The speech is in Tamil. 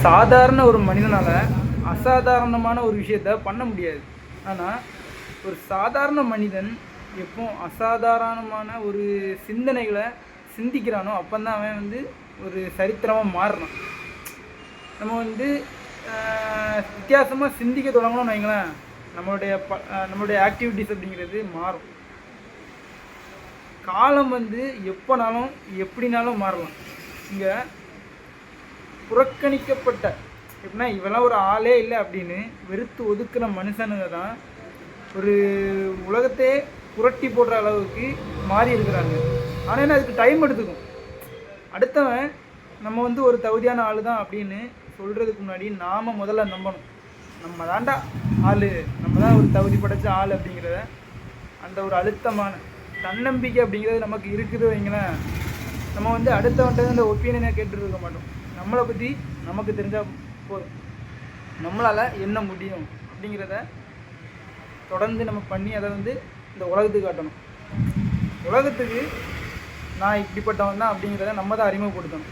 சாதாரண ஒரு மனிதனால் அசாதாரணமான ஒரு விஷயத்த பண்ண முடியாது. ஆனால் ஒரு சாதாரண மனிதன் எப்போ அசாதாரணமான ஒரு சிந்தனைகளை சிந்திக்கிறானோ அப்போந்தான் அவன் வந்து ஒரு சரித்திரமாக மாறுறான். நம்ம வந்து வித்தியாசமாக சிந்திக்க தொடங்கணும்னு வைங்களேன், நம்மளுடைய ஆக்டிவிட்டீஸ் அப்படிங்கிறது மாறும். காலம் வந்து எப்போனாலும் எப்படினாலும் மாறலாம். இங்கே புறக்கணிக்கப்பட்ட எப்படின்னா இவெல்லாம் ஒரு ஆளே இல்லை அப்படின்னு வெறுத்து ஒதுக்குற மனுஷனுங்க தான் ஒரு உலகத்தையே புரட்டி போடுற அளவுக்கு மாறி இருக்கிறாங்க. ஆனால் என்ன, அதுக்கு டைம் எடுத்துக்கும். அடுத்தவன் நம்ம வந்து ஒரு தகுதியான ஆள் தான் அப்படின்னு சொல்கிறதுக்கு முன்னாடி நாம் முதல்ல நம்பணும். நம்ம தாண்டா ஆள், நம்ம தான் ஒரு தகுதி படைச்ச ஆள் அப்படிங்கிறத அந்த ஒரு அழுத்தமான தன்னம்பிக்கை அப்படிங்கிறது நமக்கு இருக்குது வைங்களேன். நம்ம வந்து அடுத்தவன்ட்டு அந்த ஒப்பீனியனை கேட்டுருக்க மாட்டோம். நம்மளை பற்றி நமக்கு தெரிஞ்சால் போதும். நம்மளால் என்ன முடியும் அப்படிங்கிறத தொடர்ந்து நம்ம பண்ணி அதை வந்து இந்த உலகத்துக்கு காட்டணும். உலகத்துக்கு நான் இப்படிப்பட்டவன் தான் அப்படிங்கிறத நம்ம தான் அறிமுகப்படுத்தணும்.